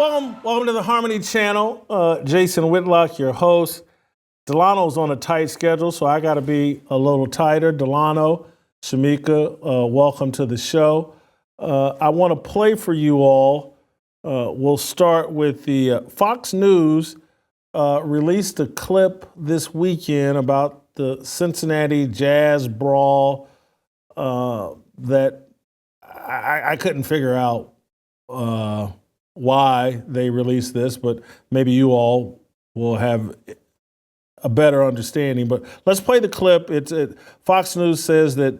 welcome to the Harmony Channel. Jason Whitlock, your host. Delano's on a tight schedule, so I got to be a little tighter. Delano, Shemeka, welcome to the show. I want to play for you all. We'll start with the Fox News released a clip this weekend about the Cincinnati Jazz brawl that I couldn't figure out why they released this, but maybe you all will have a better understanding. But let's play the clip. Fox News says that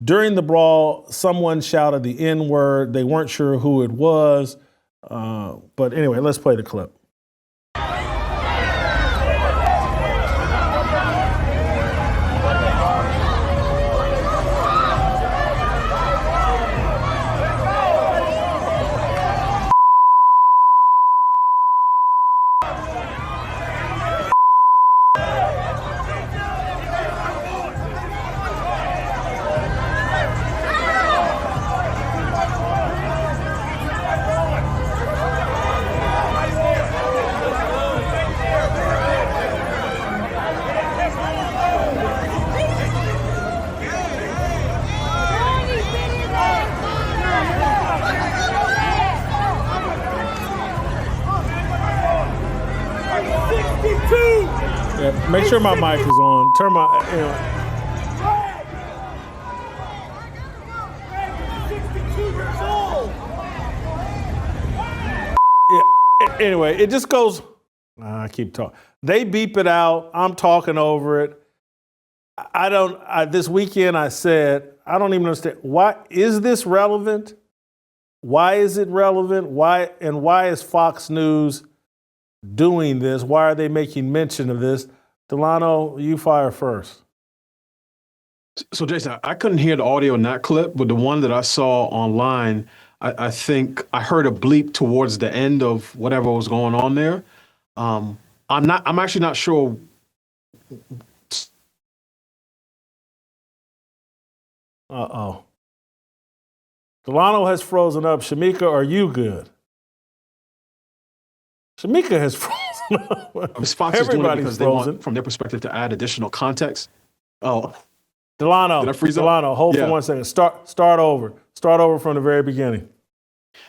during the brawl, someone shouted the N-word. They weren't sure who it was. But anyway, let's play the clip. Yeah, make sure my mic is on. Turn my. Yeah. Anyway, it just goes. I keep talking. They beep it out. I'm talking over it. This weekend I said I don't even understand. Why is this relevant? Why is it relevant? Why is Fox News doing this? Why are they making mention of this? Delano, you fire first. So, Jason, I couldn't hear the audio in that clip, but the one that I saw online, I think I heard a bleep towards the end of whatever was going on there. I'm actually not sure. Uh-oh. Delano has frozen up. Shemeka, are you good? Shemeka has frozen up. Fox is doing it because they want, from their perspective, to add additional context. Oh, Delano, did I freeze up? Delano, hold for 1 second. Start over. Start over from the very beginning.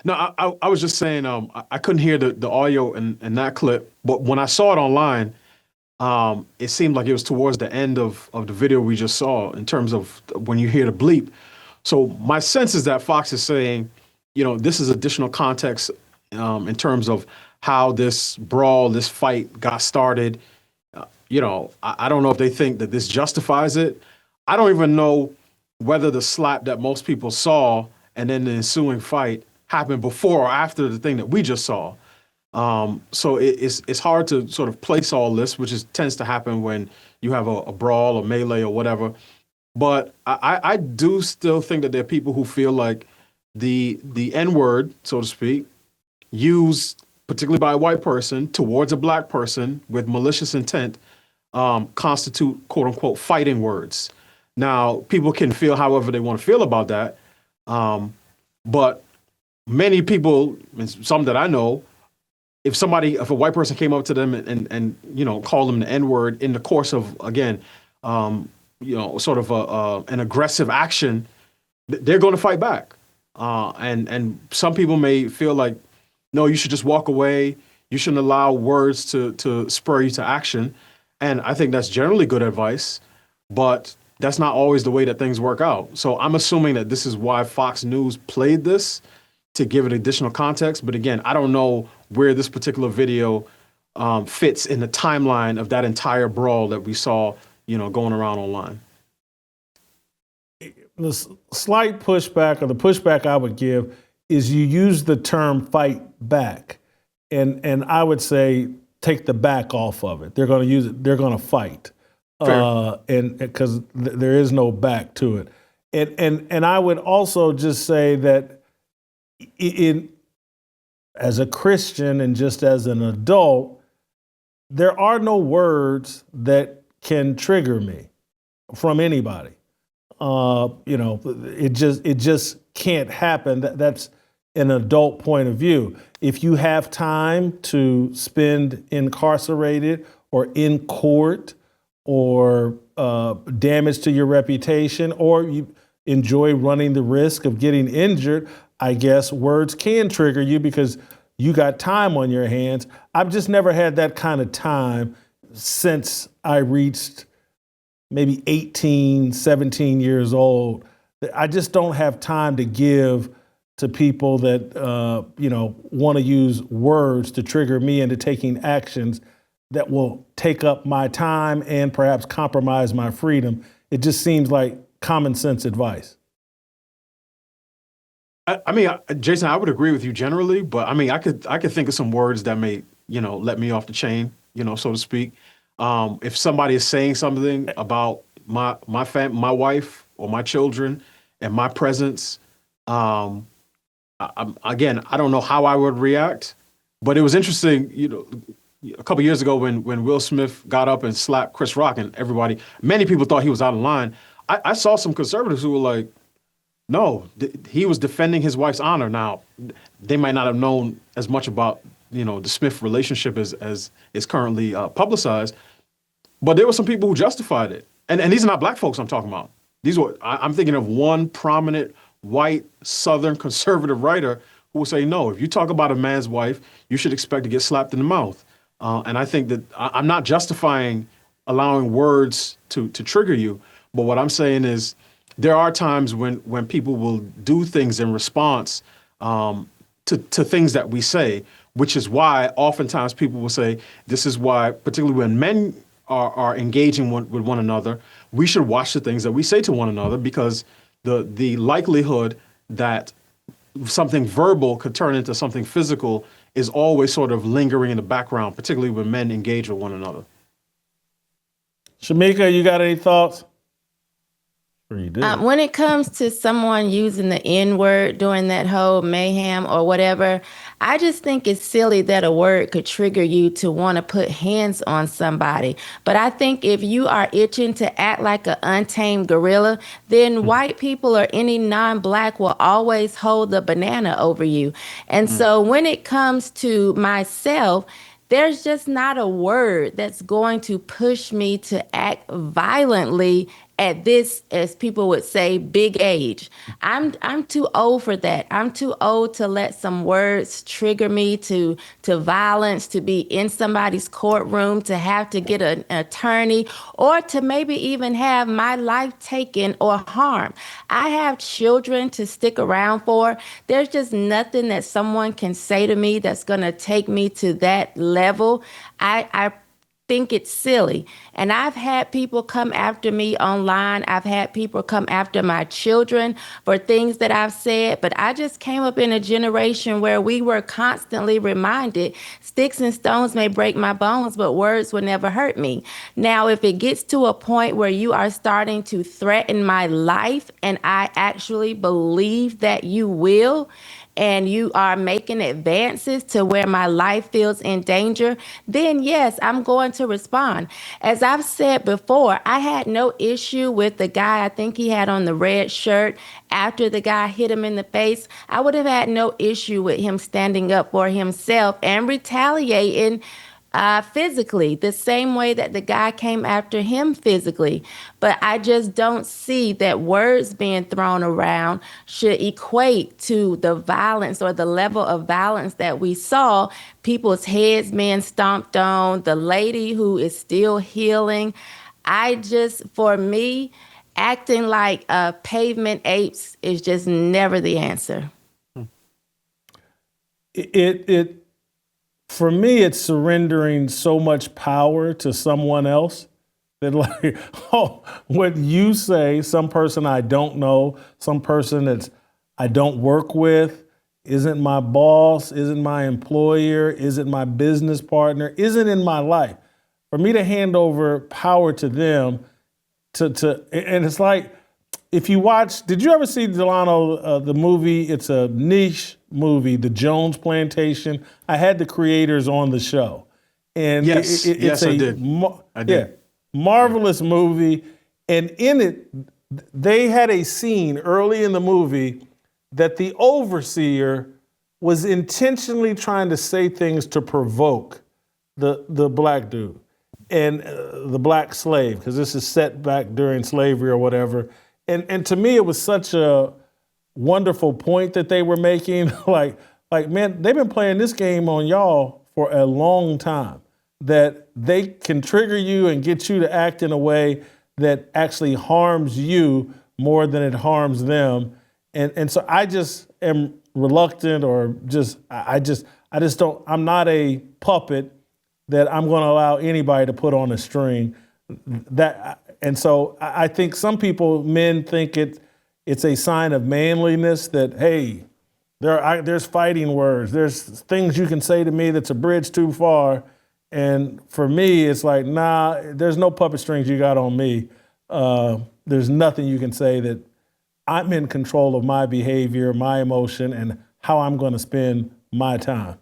No, I was just saying I couldn't hear the audio in that clip, but when I saw it online, it seemed like it was towards the end of the video we just saw in terms of when you hear the bleep. So my sense is that Fox is saying, this is additional context in terms of how this brawl, this fight got started. I don't know if they think that this justifies it. I don't even know whether the slap that most people saw and then the ensuing fight happened before or after the thing that we just saw. So it's hard to sort of place all this, which tends to happen when you have a brawl or melee or whatever. But I do still think that there are people who feel like the N-word, so to speak, used particularly by a white person towards a black person with malicious intent, constitute quote unquote fighting words. Now, people can feel however they want to feel about that. But many people, some that I know, if a white person came up to them and called them the N-word in the course of, again, sort of an aggressive action, they're going to fight back. And some people may feel like, no, you should just walk away. You shouldn't allow words to spur you to action. And I think that's generally good advice, but that's not always the way that things work out. So I'm assuming that this is why Fox News played this, to give it additional context. But again, I don't know where this particular video fits in the timeline of that entire brawl that we saw, going around online. The slight pushback, or the pushback I would give, is you use the term fight back. And I would say take the back off of it. They're going to use it. They're going to fight. And because there is no back to it. And I would also just say that as a Christian and just as an adult, there are no words that can trigger me from anybody. It just can't happen. That's an adult point of view. If you have time to spend incarcerated or in court or damage to your reputation, or you enjoy running the risk of getting injured, I guess words can trigger you because you got time on your hands. I've just never had that kind of time since I reached maybe 18, 17 years old. I just don't have time to give to people that want to use words to trigger me into taking actions that will take up my time and perhaps compromise my freedom. It just seems like common sense advice. I mean, Jason, I would agree with you generally, but I mean, I could think of some words that may, let me off the chain, so to speak. If somebody is saying something about my wife or my children and my presence, again, I don't know how I would react, but it was interesting, a couple years ago when Will Smith got up and slapped Chris Rock and many people thought he was out of line. I saw some conservatives who were like, no, he was defending his wife's honor. Now, they might not have known as much about, the Smith relationship as is currently publicized, but there were some people who justified it. And these are not black folks I'm talking about. I'm thinking of one prominent white Southern conservative writer who will say, no, if you talk about a man's wife, you should expect to get slapped in the mouth. And I think that I'm not justifying allowing words to trigger you, but what I'm saying is there are times when people will do things in response to things that we say, which is why oftentimes people will say, this is why, particularly when men are engaging with one another, we should watch the things that we say to one another, because the likelihood that something verbal could turn into something physical is always sort of lingering in the background, particularly when men engage with one another. Shemeka, you got any thoughts? Sure you do. When it comes to someone using the N-word during that whole mayhem or whatever, I just think it's silly that a word could trigger you to want to put hands on somebody. But I think if you are itching to act like an untamed gorilla, then white people or any non-black will always hold the banana over you. And so when it comes to myself, there's just not a word that's going to push me to act violently at this, as people would say, big age. I'm too old for that. I'm too old to let some words trigger me to violence, to be in somebody's courtroom, to have to get an attorney, or to maybe even have my life taken or harmed. I have children to stick around for. There's just nothing that someone can say to me that's going to take me to that level. I think it's silly. And I've had people come after me online. I've had people come after my children for things that I've said, but I just came up in a generation where we were constantly reminded, sticks and stones may break my bones, but words will never hurt me. Now, if it gets to a point where you are starting to threaten my life, and I actually believe that you will, and you are making advances to where my life feels in danger, then yes, I'm going to respond. As I've said before, I had no issue with the guy, I think he had on the red shirt, after the guy hit him in the face. I would have had no issue with him standing up for himself and retaliating physically, the same way that the guy came after him physically. But I just don't see that words being thrown around should equate to the violence or the level of violence that we saw, people's heads being stomped on, the lady who is still healing. For me, acting like pavement apes is just never the answer. For me, it's surrendering so much power to someone else that, like, oh, what you say, some person I don't know, some person that I don't work with, isn't my boss, isn't my employer, isn't my business partner, isn't in my life. For me to hand over power to them, and it's like, if you watch, did you ever see Delano, the movie? It's a niche movie, The Jones Plantation. I had the creators on the show. And yes, it's I did. Yeah, marvelous movie. And in it, they had a scene early in the movie that the overseer was intentionally trying to say things to provoke the black dude and the black slave, because this is set back during slavery or whatever. And to me, it was such a wonderful point that they were making. like, man, they've been playing this game on y'all for a long time, that they can trigger you and get you to act in a way that actually harms you more than it harms them. And so I just am reluctant, or I just don't, I'm not a puppet that I'm going to allow anybody to put on a string. And so I think some people, men, think it's a sign of manliness that, hey, there's fighting words, there's things you can say to me that's a bridge too far. And for me, it's like, nah, there's no puppet strings you got on me. There's nothing you can say that I'm in control of my behavior, my emotion, and how I'm going to spend my time.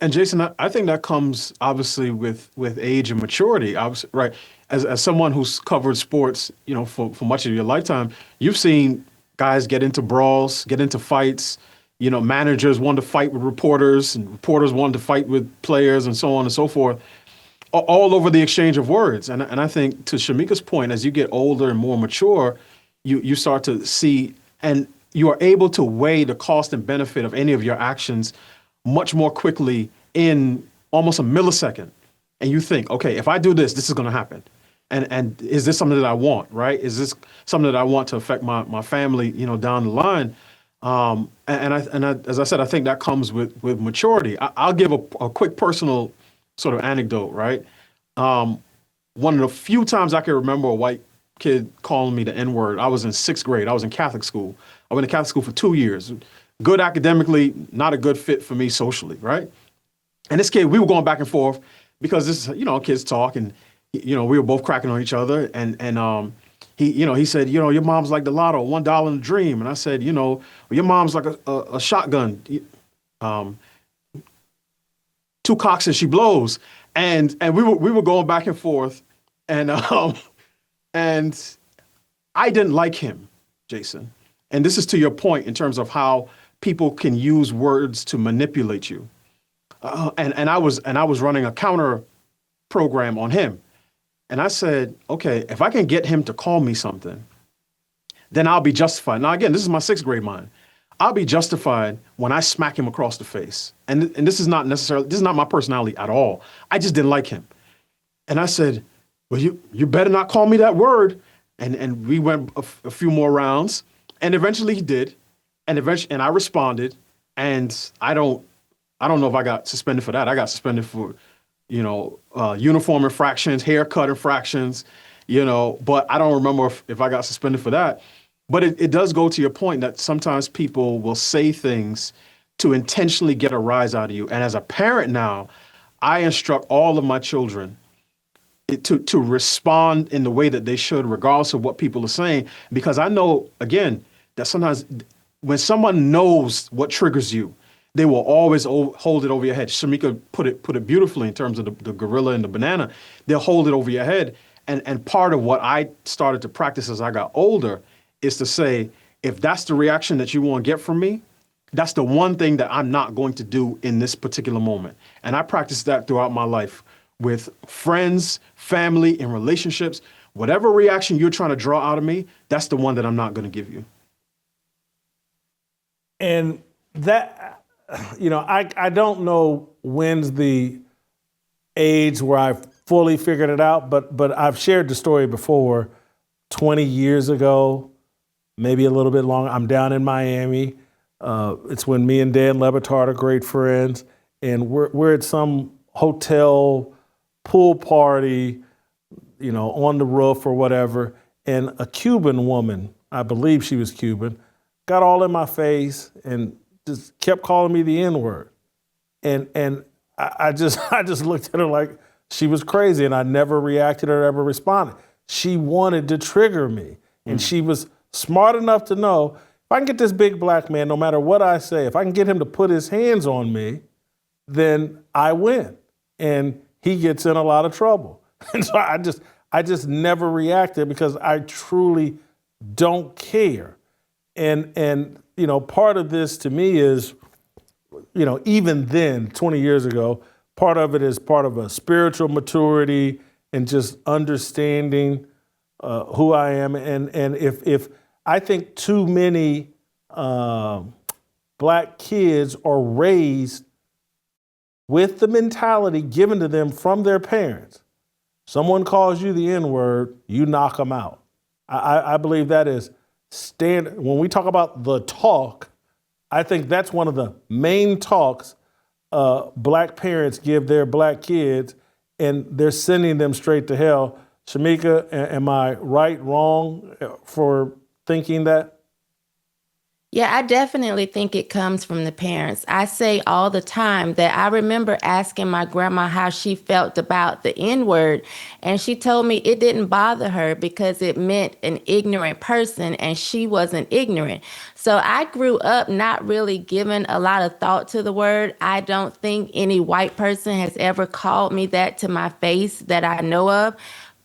And Jason, I think that comes obviously with age and maturity. Obviously, right? As someone who's covered sports, for much of your lifetime, you've seen guys get into brawls, get into fights. Managers want to fight with reporters, and reporters want to fight with players, and so on and so forth, all over the exchange of words. And I think, to Shemeka's point, as you get older and more mature, you start to see, and you are able to weigh the cost and benefit of any of your actions much more quickly in almost a millisecond. And you think, okay, if I do this, this is going to happen. And is this something that I want, right? Is this something that I want to affect my family, down the line? As I said, I think that comes with maturity. I'll give a quick personal sort of anecdote, right? One of the few times I can remember a white kid calling me the N-word, I was in 6th grade. I was in Catholic school. I went to Catholic school for 2 years. Good academically, not a good fit for me socially, right? And this kid, we were going back and forth because this is, kids talk, and we were both cracking on each other. And he said, your mom's like Delano, $1 in a dream. And I said, your mom's like a shotgun, 2 cocks and she blows. And we were going back and forth, and I didn't like him, Jason. And this is to your point in terms of how people can use words to manipulate you. And I was running a counter program on him. And I said, okay, if I can get him to call me something, then I'll be justified. Now, again, this is my 6th grade mind. I'll be justified when I smack him across the face. And this is not my personality at all. I just didn't like him. And I said, well, you better not call me that word. And we went a few more rounds, and eventually he did. And I responded, and I don't know if I got suspended for that. I got suspended for, uniform infractions, haircut infractions, but I don't remember if I got suspended for that. But it does go to your point that sometimes people will say things to intentionally get a rise out of you. And as a parent now, I instruct all of my children to respond in the way that they should, regardless of what people are saying, because I know, again, that sometimes when someone knows what triggers you, they will always hold it over your head. Shemeka put it beautifully in terms of the gorilla and the banana. They'll hold it over your head. And part of what I started to practice as I got older is to say, if that's the reaction that you want to get from me, that's the one thing that I'm not going to do in this particular moment. And I practiced that throughout my life with friends, family, and relationships. Whatever reaction you're trying to draw out of me, that's the one that I'm not going to give you. And that, I don't know when's the age where I fully figured it out, but I've shared the story before. 20 years ago, maybe a little bit longer, I'm down in Miami. It's when me and Dan Lebitard are great friends, and we're at some hotel pool party, on the roof or whatever, and a Cuban woman, I believe she was Cuban, got all in my face and just kept calling me the N-word. And I just looked at her like she was crazy, and I never reacted or ever responded. She wanted to trigger me, and she was smart enough to know, if I can get this big black man, no matter what I say, if I can get him to put his hands on me, then I win. And he gets in a lot of trouble. And so I just never reacted because I truly don't care. And part of this to me is, even then, 20 years ago, part of it is part of a spiritual maturity and just understanding who I am. And if I think too many Black kids are raised with the mentality given to them from their parents. Someone calls you the N-word, you knock them out. I believe that is standard. When we talk about the talk, I think that's one of the main talks Black parents give their Black kids, and they're sending them straight to hell. Shemeka, am I right, wrong for thinking that? Yeah, I definitely think it comes from the parents. I say all the time that I remember asking my grandma how she felt about the N-word, and she told me it didn't bother her because it meant an ignorant person, and she wasn't ignorant. So I grew up not really giving a lot of thought to the word. I don't think any white person has ever called me that to my face that I know of.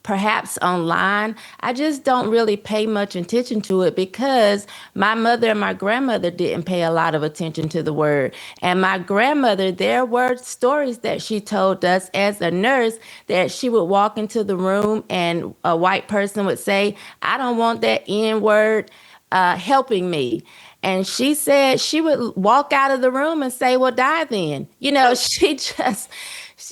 Perhaps online. I just don't really pay much attention to it because my mother and my grandmother didn't pay a lot of attention to the word. And my grandmother, there were stories that she told us as a nurse that she would walk into the room and a white person would say, "I don't want that N-word helping me." And she said she would walk out of the room and say, "Well, die then." She just,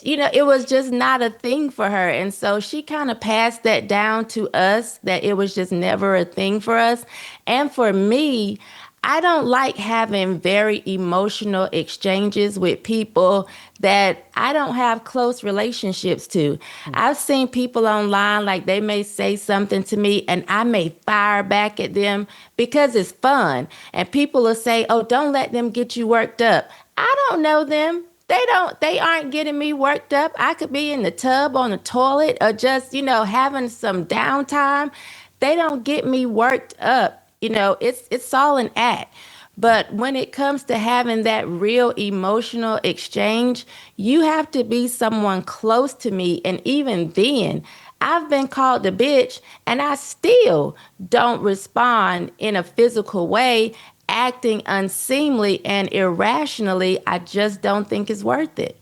it was just not a thing for her. And so she kind of passed that down to us, that it was just never a thing for us. And for me, I don't like having very emotional exchanges with people that I don't have close relationships to. I've seen people online, like they may say something to me and I may fire back at them because it's fun. And people will say, "Oh, don't let them get you worked up." I don't know them. They aren't getting me worked up. I could be in the tub, on the toilet, or just, having some downtime. They don't get me worked up. It's all an act. But when it comes to having that real emotional exchange, you have to be someone close to me. And even then, I've been called a bitch and I still don't respond in a physical way, acting unseemly and irrationally. I just don't think it's worth it.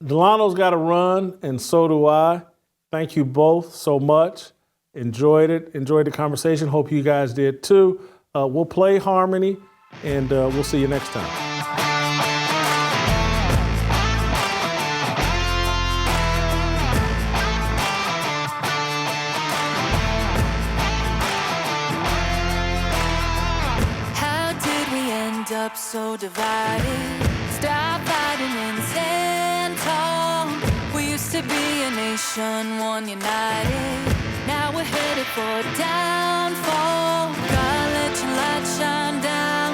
Delano's got to run, and so do I. Thank you both so much. Enjoyed it. Enjoyed the conversation. Hope you guys did too. We'll play Harmony, and we'll see you next time. How did we end up so divided? Stop fighting and stand tall. We used to be a nation, one united. Now we're headed for downfall. God, let your light shine down.